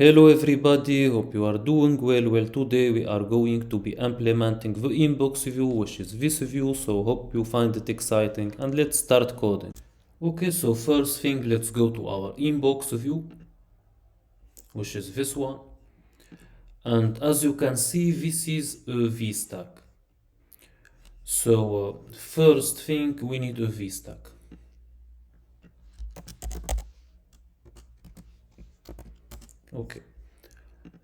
Hello everybody, hope you are doing well. Well, today we are going to be implementing the inbox view, which is this view, so hope you find it exciting and let's start coding. Okay, so first thing, let's go to our inbox view, which is this one. And as you can see, this is a VStack. So first thing, we need a VStack. Okay.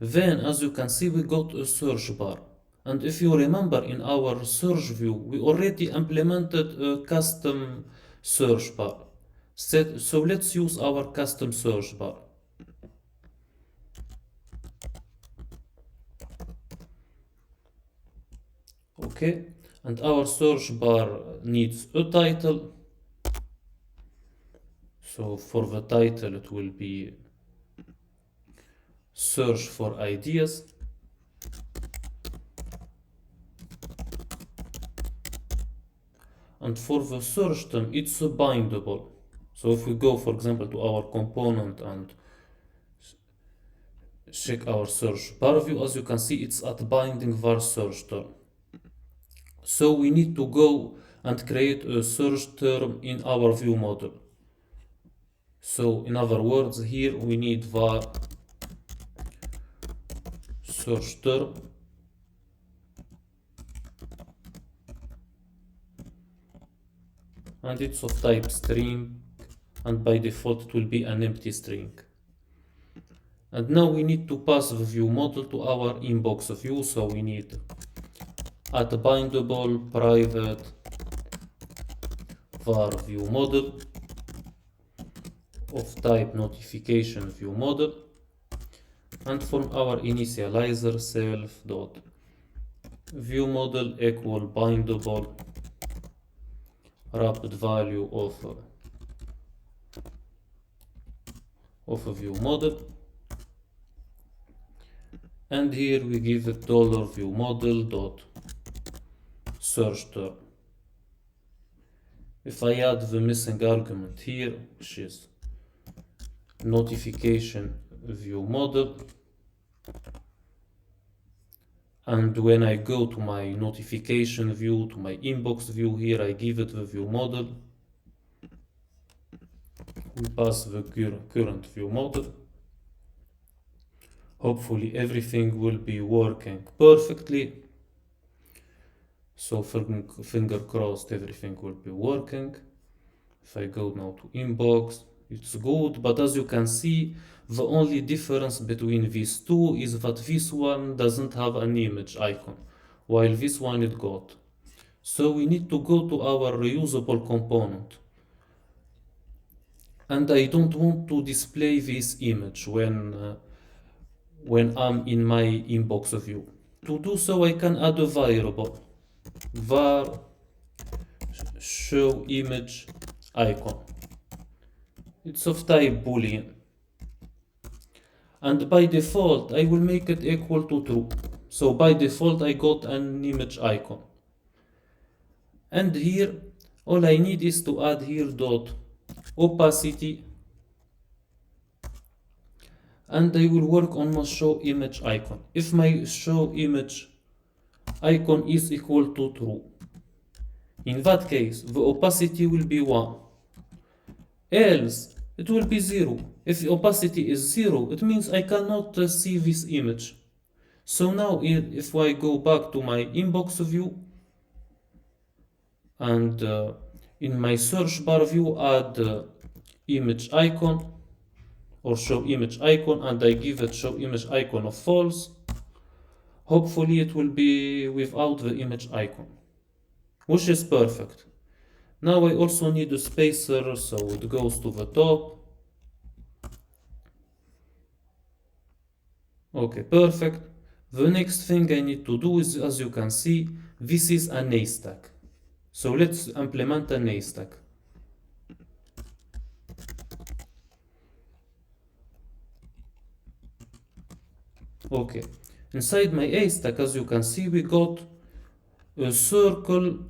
Then, as you can see, we got a search bar. And if you remember, in our search view, we already implemented a custom search bar. So let's use our custom search bar. Okay, and our search bar needs a title. So for the title, it will be search for ideas. And for the search term, it's a bindable. So if we go, for example, to our component and check our search bar view, as you can see, it's at binding var search term. So we need to go and create a search term in our view model. So in other words, here we need var search term. And it's of type string, and by default it will be an empty string. And now we need to pass the view model to our inbox view, so we need at bindable private var view model of type notification view model, and from our initializer self dot view model equal bindable wrapped value of a view model, and here we give it $view model dot search term. If I add the missing argument here, which is notification view model, and when I go to my notification view, to my inbox view, here I give it the view model, we pass the current view model. Hopefully everything will be working perfectly. So finger crossed, everything will be working. If I go now to inbox, it's good, but as you can see, the only difference between these two is that this one doesn't have an image icon, while this one it got. So we need to go to our reusable component. And I don't want to display this image when I'm in my inbox view. To do so, I can add a variable var show image icon. It's of type boolean, and by default I will make it equal to true. So by default I got an image icon, and here all I need is to add here dot opacity, and I will work on my show image icon. If my show image icon is equal to true, in that case the opacity will be 1, else it will be 0. If the opacity is 0, it means I cannot see this image. So now if I go back to my inbox view and in my search bar view add image icon or show image icon, and I give it show image icon of false, hopefully it will be without the image icon, which is perfect. Now I also need a spacer, so it goes to the top. Okay, perfect. The next thing I need to do is, as you can see, this is an A stack. So let's implement an A stack. Okay, inside my A stack, as you can see, we got a circle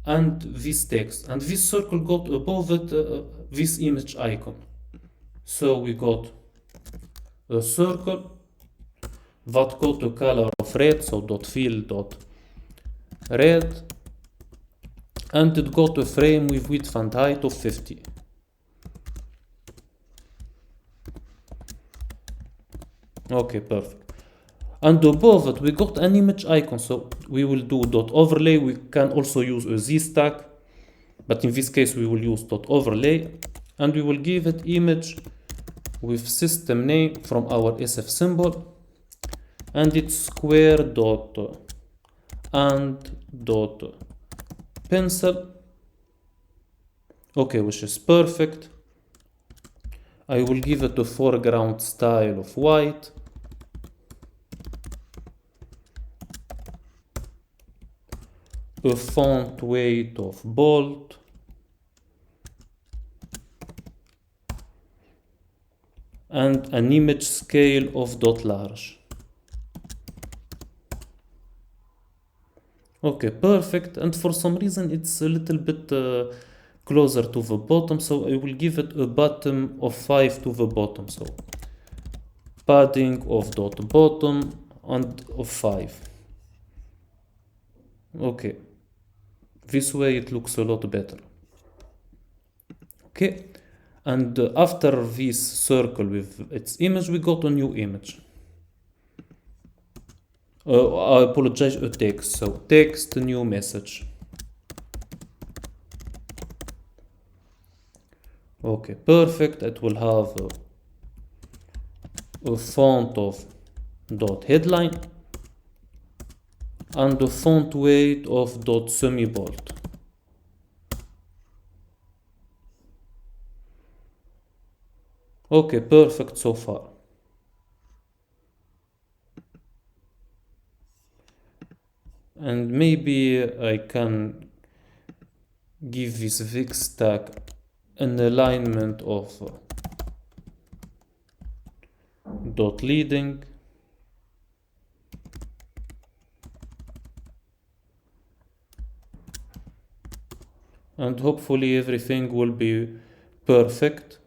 and this text, and this circle got above it this image icon. So we got a circle that got a color of red, so .fill.red, and it got a frame with width and height of 50. Okay, perfect. And above it we got an image icon, so we will do .overlay. We can also use a Z stack, but in this case we will use .overlay, and we will give it image with system name from our SF symbol, and it's square dot and dot pencil. Okay, which is perfect. I will give it a foreground style of white, a font weight of bold, and an image scale of .large. Okay, perfect. And for some reason it's a little bit closer to the bottom, so I will give it a bottom of 5 to the bottom, so padding of .bottom and of 5. Okay, this way it looks a lot better. Okay, and after this circle with its image, we got a new image. I apologize, a text. So text, new message. Okay, perfect. It will have a font of .headline and a font weight of .semi-bold. Okay, perfect so far. And maybe I can give this Vix stack an alignment of .leading, and hopefully everything will be perfect.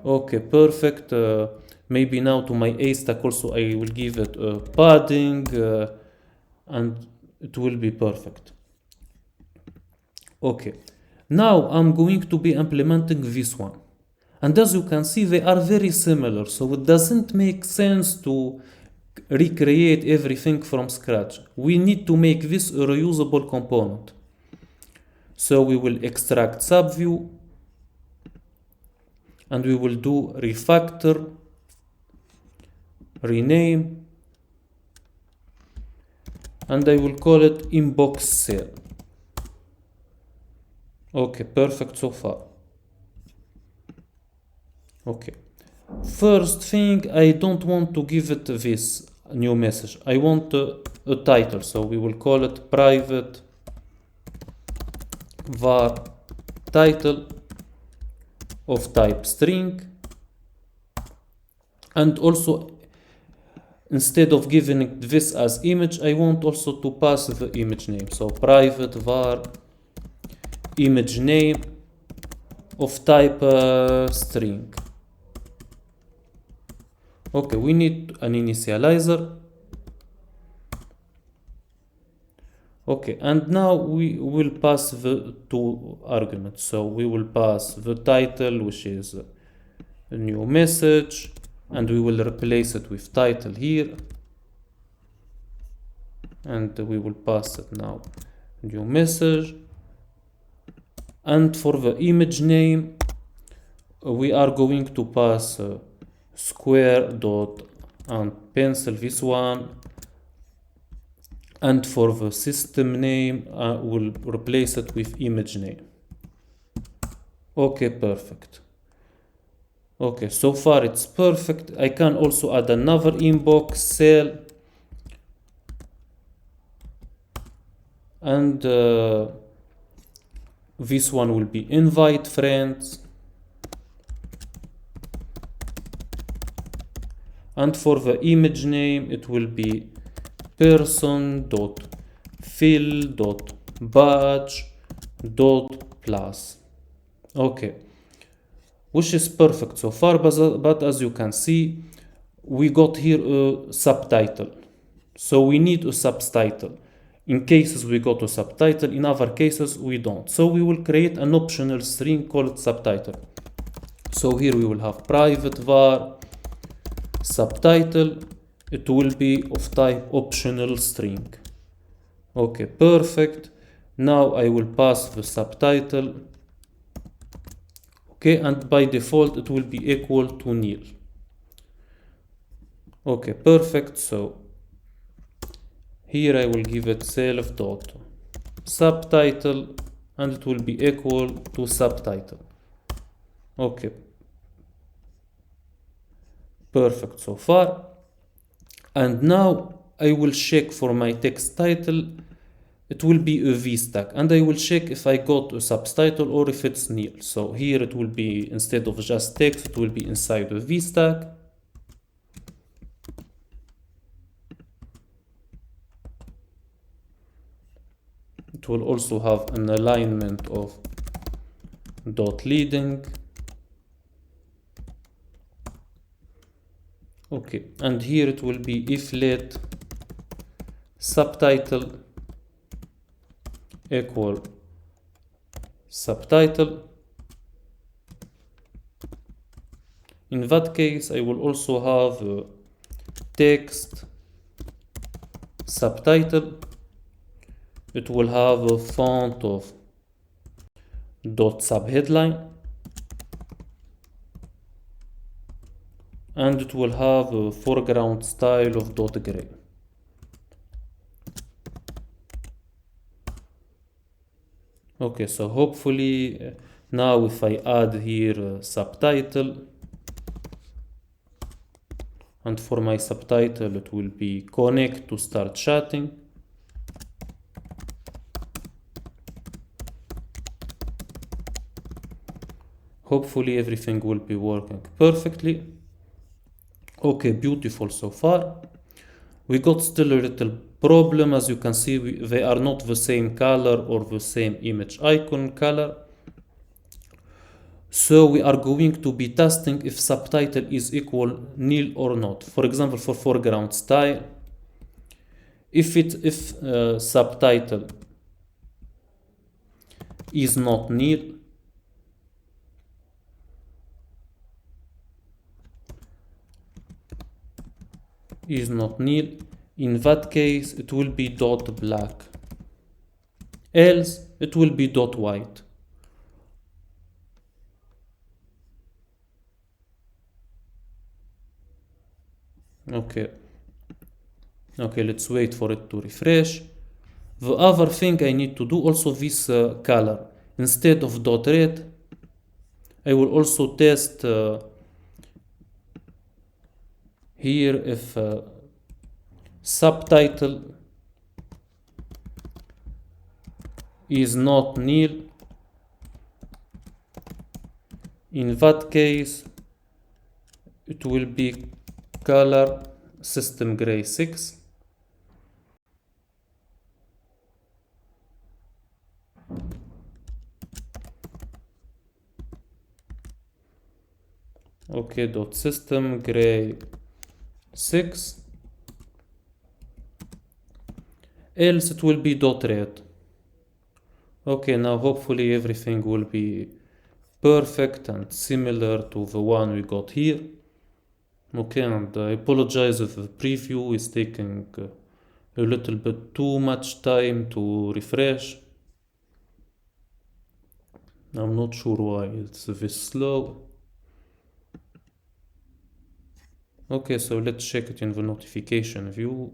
Okay, perfect. Maybe now to my A stack also I will give it a padding and it will be perfect. Okay, now I'm going to be implementing this one, and as you can see they are very similar, so it doesn't make sense to recreate everything from scratch. We need to make this a reusable component. So we will extract subview, and we will do refactor, rename, and I will call it inbox cell. Okay, perfect so far. Okay, first thing, I don't want to give it this new message. I want a title, so we will call it private var title of type string, and also instead of giving it this as image, I want also to pass the image name, so private var image name of type string. Okay, we need an initializer. Okay, and now we will pass the two arguments. So we will pass the title, which is a new message, and we will replace it with title here, and we will pass it now new message. And for the image name we are going to pass square dot and pencil, this one, and for the system name we'll replace it with image name. Okay, perfect. Okay, so far it's perfect. I can also add another inbox cell, and this one will be invite friends, and for the image name it will be person.fill.badge.plus. Okay, which is perfect so far, but as you can see, we got here a subtitle. So we need a subtitle. In cases we got a subtitle, in other cases we don't. So we will create an optional string called subtitle. So here we will have private var subtitle. It will be of type optional string. Okay, perfect. Now I will pass the subtitle. Okay, and by default it will be equal to nil. Okay, perfect. So here I will give it self dot subtitle and it will be equal to subtitle. Okay, perfect so far. And now I will check for my text title. It will be a VStack, and I will check if I got a subtitle or if it's nil. So here it will be, instead of just text, it will be inside a VStack. It will also have an alignment of dot leading. Okay, and here it will be if let subtitle equal subtitle. In that case, I will also have a text subtitle. It will have a font of dot subheadline, and it will have a foreground style of dot gray. Okay, so hopefully now if I add here a subtitle, and for my subtitle it will be connect to start chatting. Hopefully everything will be working perfectly. Okay, beautiful so far. We got still a little problem. As you can see, they are not the same color or the same image icon color. So we are going to be testing if subtitle is equal nil or not. For example, for foreground style, if subtitle is not nil, in that case it will be dot black, else it will be dot white. Okay, let's wait for it to refresh. The other thing I need to do also this color, instead of dot red, I will also test here if subtitle is not nil. In that case it will be color system gray 6. Okay, dot system gray 6, else it will be dot red. Okay, now hopefully everything will be perfect and similar to the one we got here. Okay, and I apologize if the preview is taking a little bit too much time to refresh. I'm not sure why it's this slow. Okay, so let's check it in the notification view.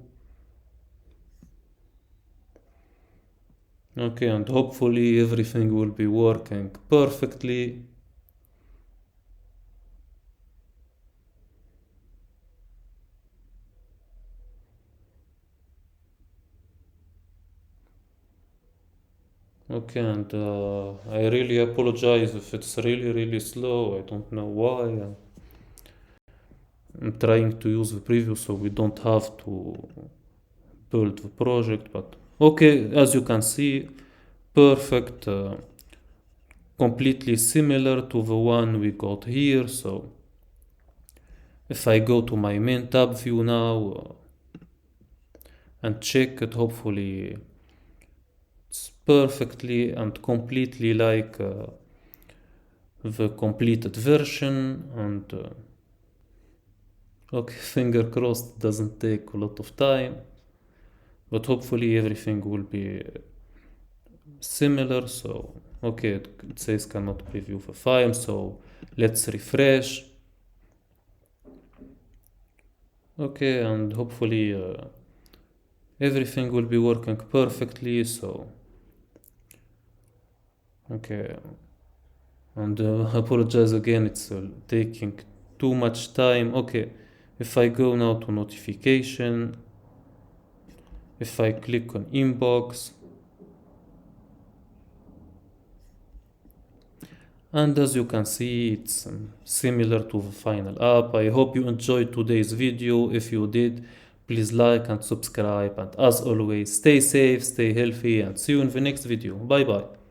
Okay, and hopefully everything will be working perfectly. Okay, and I really apologize if it's really slow. I don't know why. I'm trying to use the preview so we don't have to build the project, but okay, as you can see, perfect, completely similar to the one we got here. So If I go to my main tab view now and check it, hopefully it's perfectly and completely like the completed version. And okay, finger crossed, doesn't take a lot of time, but hopefully everything will be similar. So okay, it says cannot preview the file, so let's refresh. Okay, and hopefully everything will be working perfectly. So okay, and apologize again, it's taking too much time. Okay, if I go now to notification, if I click on inbox, and as you can see, it's similar to the final app. I hope you enjoyed today's video. If you did, please like and subscribe, and as always, stay safe, stay healthy, and see you in the next video. Bye bye.